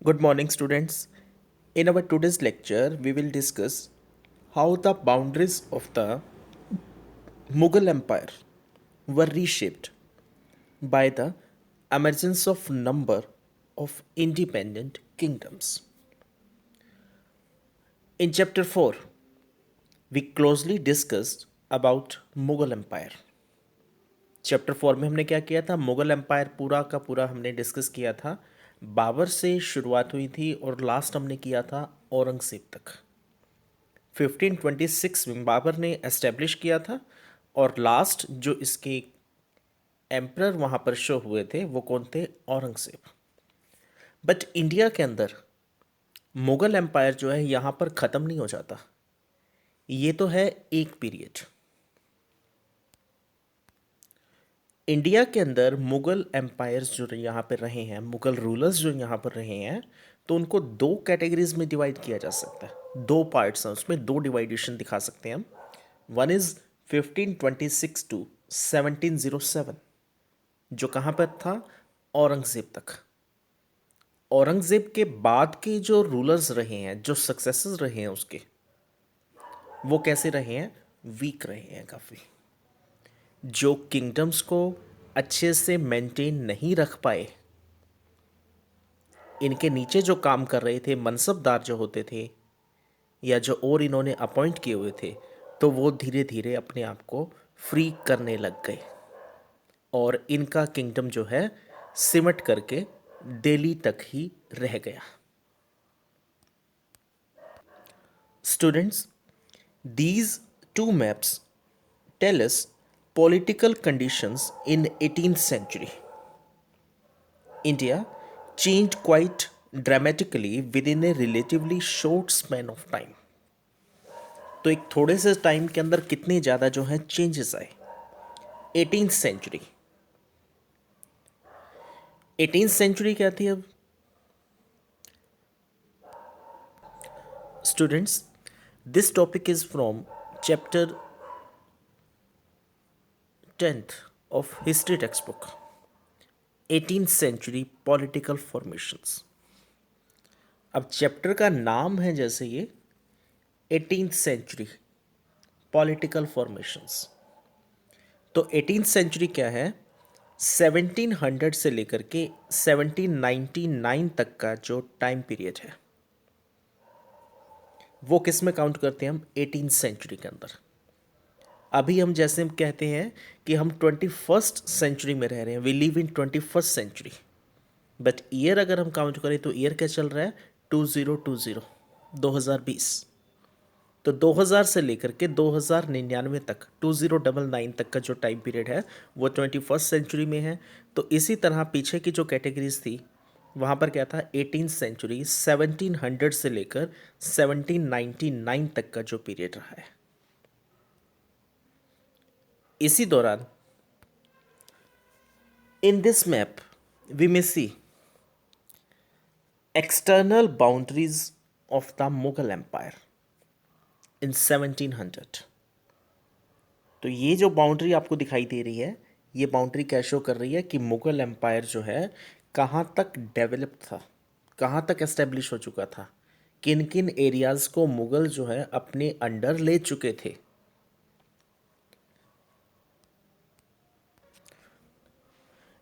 Good morning, students. In our today's lecture, we will discuss how the boundaries of the Mughal Empire were reshaped by the emergence of number of independent kingdoms. In chapter 4, we closely discussed about Mughal Empire. Chapter 4 में हमने क्या किया था? Mughal empire पूरा का पूरा हमने discuss किया था। बाबर से शुरुआत हुई थी और लास्ट हमने किया था औरंगजेब तक। 1526 में बाबर ने एस्टेब्लिश किया था और लास्ट जो इसके एम्परर वहाँ पर शो हुए थे वो कौन थे? औरंगजेब। बट इंडिया के अंदर मुगल एम्पायर जो है यहाँ पर ख़त्म नहीं हो जाता। ये तो है एक पीरियड। इंडिया के अंदर मुगल एम्पायर्स जो यहाँ पर रहे हैं, मुगल रूलर्स जो यहाँ पर रहे हैं, तो उनको दो कैटेगरीज में डिवाइड किया जा सकता है। दो पार्ट्स हैं, उसमें दो डिवाइडेशन दिखा सकते हैं हम। वन इज 1526 टू 1707, जो कहाँ पर था? औरंगजेब तक। औरंगजेब के बाद के जो रूलर्स रहे हैं, जो सक्सेसर्स रहे हैं उसके, वो कैसे रहे हैं? वीक रहे हैं काफ़ी। जो किंगडम्स को अच्छे से मेंटेन नहीं रख पाए, इनके नीचे जो काम कर रहे थे मनसबदार जो होते थे या जो और इन्होंने अपॉइंट किए हुए थे, तो वो धीरे धीरे अपने आप को फ्री करने लग गए और इनका किंगडम जो है सिमट करके दिल्ली तक ही रह गया। Students, these two maps tell us political conditions in 18th century. India changed quite dramatically within a relatively short span of time. तो एक थोड़े से टाइम के अंदर कितने ज़्यादा जो है चेंजेस आए। 18th century. 18th सेंचुरी क्या थी अब? Students, this topic is from chapter 10th of history textbook, 18th century political formations. अब चैप्टर का नाम है जैसे ये 18th century political formations, तो 18th century क्या है? 1700 से लेकर के 1799 तक का जो टाइम पीरियड है वो किस में काउंट करते हैं हम? 18th सेंचुरी के अंदर। अभी हम जैसे हम कहते हैं कि हम 21st सेंचुरी में रह रहे हैं, we live in 21st century, but year अगर हम काउंट करें तो ईयर क्या चल रहा है? 2020, 2020। तो 2000 से लेकर के 2099 तक, 2099 तक का जो टाइम पीरियड है वो 21st सेंचुरी में है। तो इसी तरह पीछे की जो कैटेगरीज थी वहाँ पर क्या था? 18th सेंचुरी 1700 से लेकर 1799 तक का जो पीरियड रहा है। इसी दौरान in this map we may see external boundaries of the Mughal Empire in 1700। तो ये जो बाउंड्री आपको दिखाई दे रही है, ये बाउंड्री क्या शो कर रही है कि मुगल एम्पायर जो है कहाँ तक डेवलप था, कहाँ तक एस्टेब्लिश हो चुका था, किन किन एरियाज़ को मुगल जो है अपने अंडर ले चुके थे।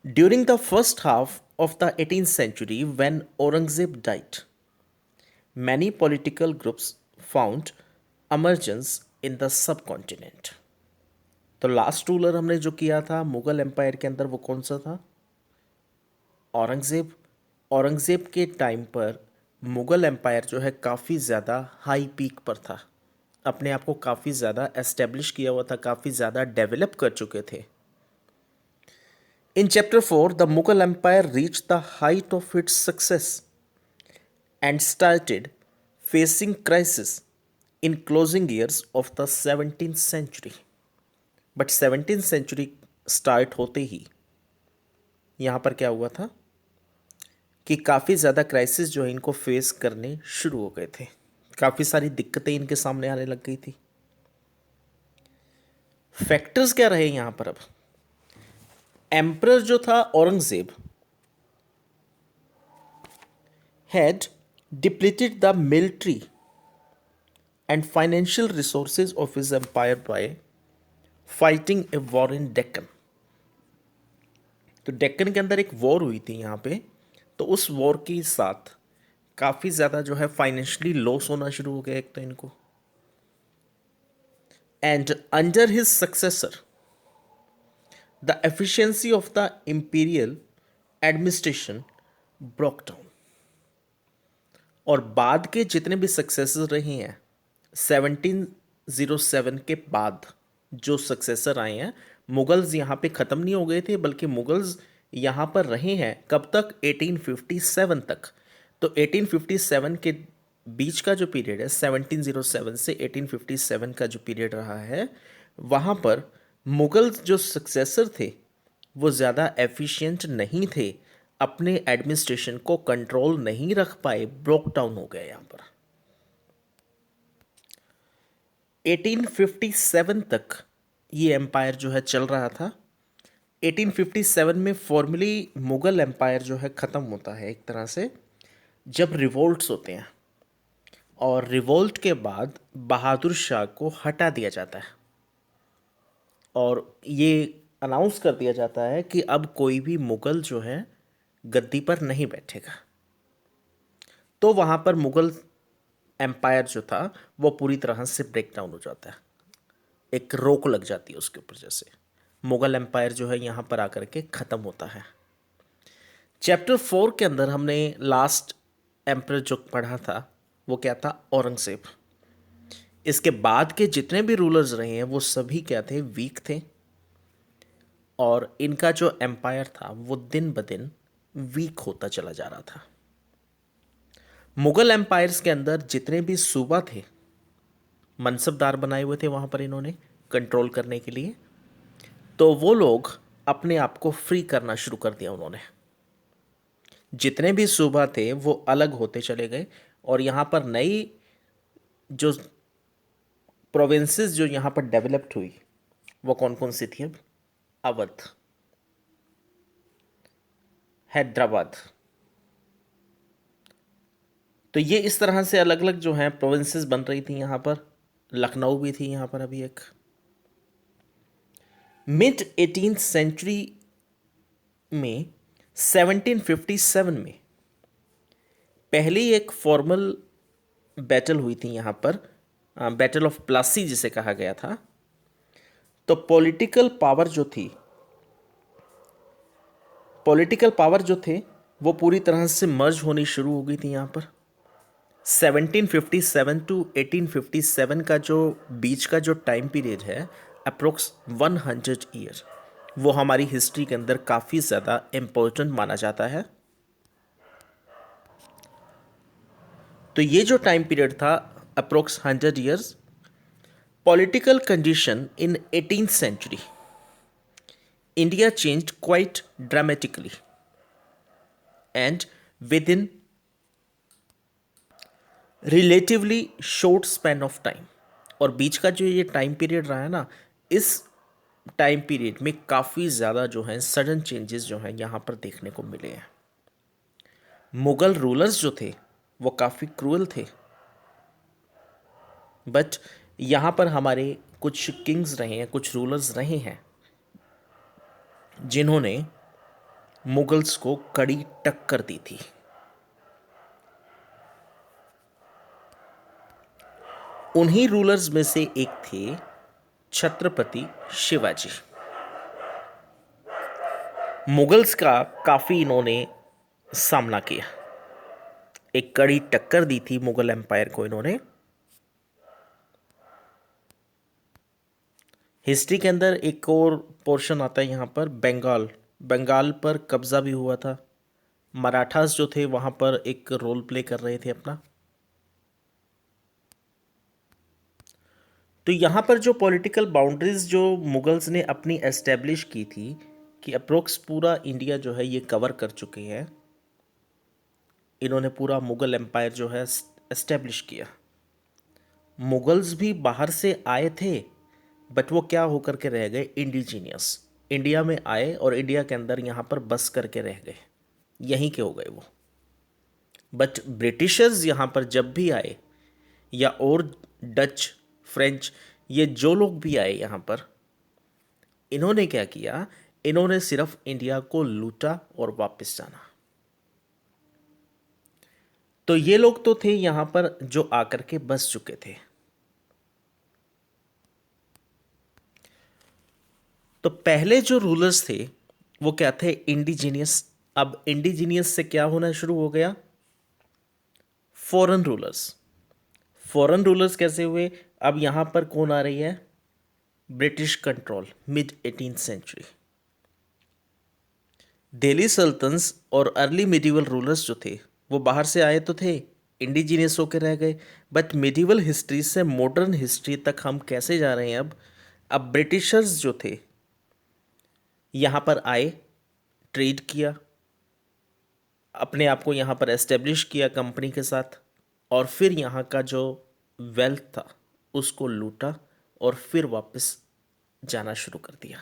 During the first half of the 18th century, when Aurangzeb died, many political groups found emergence in the subcontinent। तो लास्ट रूलर हमने जो किया था मुगल एम्पायर के अंदर वो कौन सा था? औरंगज़ेब। औरंगज़ेब के टाइम पर मुगल एम्पायर जो है काफ़ी ज़्यादा हाई पीक पर था, अपने आप को काफ़ी ज़्यादा एस्टेब्लिश किया हुआ था, काफ़ी ज़्यादा डेवलप कर चुके थे। In chapter 4 the Mughal empire reach the height of its success and started facing crisis in closing years of the 17th century। But 17th century start होते ही यहाँ पर क्या हुआ था कि काफ़ी ज़्यादा क्राइसिस जो है इनको फेस करने शुरू हो गए थे, काफ़ी सारी दिक्कतें इनके सामने आने लग गई थी। फैक्टर्स क्या रहे यहाँ पर? अब एम्परर जो था Aurangzeb, had depleted the military and financial resources of his empire by fighting a war in Deccan. तो डेक्कन के अंदर एक वॉर हुई थी यहाँ पे, तो उस वॉर के साथ काफ़ी ज़्यादा जो है फाइनेंशियली लॉस होना शुरू हो गया एक तो इनको. And under his successor the efficiency of the imperial administration broke down. और बाद के जितने भी सक्सेसर रहे हैं 1707 के बाद जो सक्सेसर आए हैं, मुगल्स यहाँ पे ख़त्म नहीं हो गए थे, बल्कि मुगल्स यहाँ पर रहे हैं कब तक, 1857 तक. तो 1857 के बीच का जो पीरियड है, 1707 से 1857 का जो पीरियड रहा है, वहाँ पर मुगल्स जो सक्सेसर थे वो ज़्यादा एफिशिएंट नहीं थे, अपने एडमिनिस्ट्रेशन को कंट्रोल नहीं रख पाए, ब्रोक डाउन हो गए यहाँ पर. 1857 तक ये एम्पायर जो है चल रहा था. 1857 में फॉर्मली मुगल एम्पायर जो है ख़त्म होता है एक तरह से, जब रिवोल्ट्स होते हैं, और रिवोल्ट के बाद बहादुर शाह को हटा दिया जाता है और ये अनाउंस कर दिया जाता है कि अब कोई भी मुगल जो है गद्दी पर नहीं बैठेगा. तो वहाँ पर मुगल एम्पायर जो था वो पूरी तरह से ब्रेक डाउन हो जाता है, एक रोक लग जाती है उसके ऊपर, जैसे मुगल एम्पायर जो है यहाँ पर आकर के ख़त्म होता है. चैप्टर 4 के अंदर हमने लास्ट एम्परर जो पढ़ा था वो क्या था, औरंगजेब. इसके बाद के जितने भी रूलर्स रहे हैं वो सभी क्या थे, वीक थे, और इनका जो एम्पायर था वो दिन ब दिन वीक होता चला जा रहा था. मुगल एम्पायर्स के अंदर जितने भी सूबा थे, मनसबदार बनाए हुए थे वहाँ पर इन्होंने कंट्रोल करने के लिए, तो वो लोग अपने आप को फ्री करना शुरू कर दिया उन्होंने. जितने भी सूबा थे वो अलग होते चले गए, और यहाँ पर नई जो प्रोविंसेस जो यहाँ पर डेवलप्ड हुई वो कौन कौन सी थी, अब अवध, हैदराबाद. तो ये इस तरह से अलग अलग जो हैं प्रोविंसेस बन रही थी यहाँ पर. लखनऊ भी थी यहाँ पर अभी एक. मिड 18th सेंचुरी में 1757 में पहली एक फॉर्मल बैटल हुई थी यहाँ पर, बैटल ऑफ प्लासी जिसे कहा गया था. तो पॉलिटिकल पावर जो थे वो पूरी तरह से मर्ज होनी शुरू हो गई थी यहाँ पर. 1757 टू 1857 का जो बीच का जो टाइम पीरियड है, अप्रोक्स 100 ईयर, वो हमारी हिस्ट्री के अंदर काफ़ी ज़्यादा इम्पोर्टेंट माना जाता है. तो ये जो टाइम पीरियड था approx 100 years, political condition in 18th century India changed quite dramatically and within relatively short span of time. और बीच का जो ये टाइम पीरियड रहा है ना, इस टाइम पीरियड में काफ़ी ज़्यादा जो है सडन चेंजेस जो हैं यहाँ पर देखने को मिले हैं. मुगल रूलर्स जो थे वो काफ़ी क्रूअल थे, बट यहाँ पर हमारे कुछ किंग्स रहे हैं, कुछ रूलर्स रहे हैं जिन्होंने मुगल्स को कड़ी टक्कर दी थी. उन्हीं रूलर्स में से एक थे छत्रपति शिवाजी. मुगल्स का काफ़ी इन्होंने सामना किया, एक कड़ी टक्कर दी थी मुगल एम्पायर को इन्होंने. हिस्ट्री के अंदर एक और पोर्शन आता है यहाँ पर, बंगाल पर कब्ज़ा भी हुआ था. मराठास जो थे वहाँ पर एक रोल प्ले कर रहे थे अपना. तो यहाँ पर जो पॉलिटिकल बाउंड्रीज जो मुगल्स ने अपनी एस्टेब्लिश की थी कि अप्रोक्स पूरा इंडिया जो है ये कवर कर चुके हैं, इन्होंने पूरा मुगल एम्पायर जो है एस्टेब्लिश किया. मुगल्स भी बाहर से आए थे, बट वो क्या होकर के रह गए, इंडिजीनियस. इंडिया में आए और इंडिया के अंदर यहाँ पर बस करके रह गए, यहीं के हो गए वो. बट ब्रिटिशर्स यहाँ पर जब भी आए, या और डच, फ्रेंच, ये जो लोग भी आए यहाँ पर, इन्होंने क्या किया, इन्होंने सिर्फ इंडिया को लूटा और वापस जाना। तो ये लोग तो थे यहाँ पर जो आकर के बस चुके थे। तो पहले जो रूलर्स थे वो क्या थे, इंडिजीनियस। अब इंडिजीनियस से क्या होना शुरू हो गया, फॉरेन रूलर्स। फॉरेन रूलर्स कैसे हुए, अब यहां पर कौन आ रही है, British control, mid 18th century. Delhi सल्तनस और अर्ली मिडिवल रूलर्स जो थे वो बाहर से आए तो थे, इंडिजीनियस होकर रह गए। बट मिडिवल हिस्ट्री से मॉडर्न हिस्ट्री तक हम कैसे जा रहे हैं अब ब्रिटिशर्स जो थे यहाँ पर आए, ट्रेड किया, अपने आप को यहाँ पर एस्टेब्लिश किया कंपनी के साथ, और फिर यहाँ का जो वेल्थ था उसको लूटा और फिर वापस जाना शुरू कर दिया।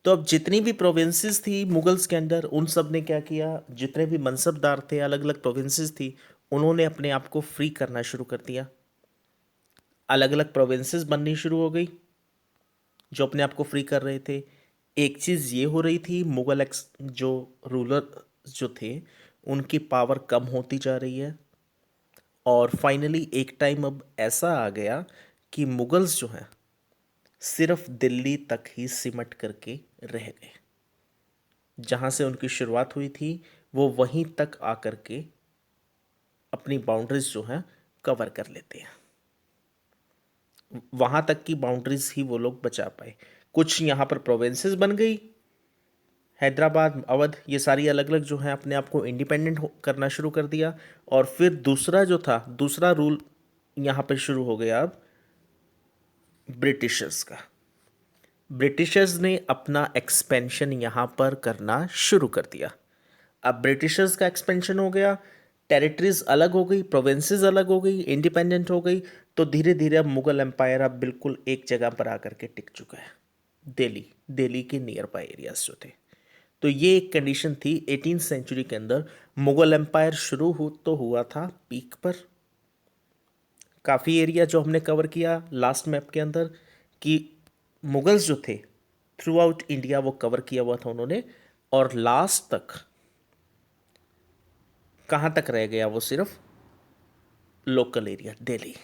तो अब जितनी भी प्रोविंसेस थी मुगल्स के अंदर, उन सब ने क्या किया, जितने भी मनसबदार थे, अलग अलग प्रोविंसेस थी, उन्होंने अपने आप को फ्री करना शुरू कर दिया। अलग अलग प्रोविंसेस बननी शुरू हो गई जो अपने आप को फ्री कर रहे थे। एक चीज़ ये हो रही थी, मुगल जो रूलर जो थे उनकी पावर कम होती जा रही है, और फाइनली एक टाइम अब ऐसा आ गया कि मुगल्स जो हैं सिर्फ दिल्ली तक ही सिमट करके रह गए। जहाँ से उनकी शुरुआत हुई थी वो वहीं तक आकर के अपनी बाउंड्रीज जो हैं कवर कर लेते हैं। वहाँ तक की बाउंड्रीज ही वो लोग बचा पाए। कुछ यहाँ पर प्रोविंसेस बन गई, हैदराबाद, अवध, ये सारी अलग अलग जो हैं अपने आप को इंडिपेंडेंट करना शुरू कर दिया। और फिर दूसरा जो था, दूसरा रूल यहाँ पे शुरू हो गया अब ब्रिटिशर्स का। ब्रिटिशर्स ने अपना एक्सपेंशन यहाँ पर करना शुरू कर दिया। अब ब्रिटिशर्स का एक्सपेंशन हो गया, टेरिटरीज अलग हो गई, प्रोविंसेस अलग हो गई, इंडिपेंडेंट हो गई। तो धीरे धीरे अब मुगल एम्पायर अब बिल्कुल एक जगह पर आकर के टिक चुका है, दिल्ली, दिल्ली के नियर बाय एरियाज जो थे। तो ये एक कंडीशन थी 18th सेंचुरी के अंदर। मुगल एम्पायर शुरू हो तो हुआ था पीक पर। काफ़ी एरिया जो हमने कवर किया लास्ट मैप के अंदर कि मुगल्स जो थे थ्रू आउट इंडिया वो कवर किया हुआ था उन्होंने, और लास्ट तक कहाँ तक रह गया वो, सिर्फ लोकल एरिया दिल्ली।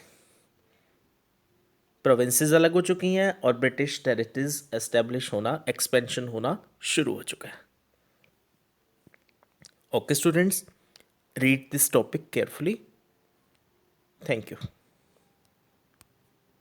प्रोविंसेस अलग हो चुकी हैं और ब्रिटिश टेरिटरीज एस्टेब्लिश होना, एक्सपेंशन होना शुरू हो चुका है। Okay students, read this topic carefully. Thank you.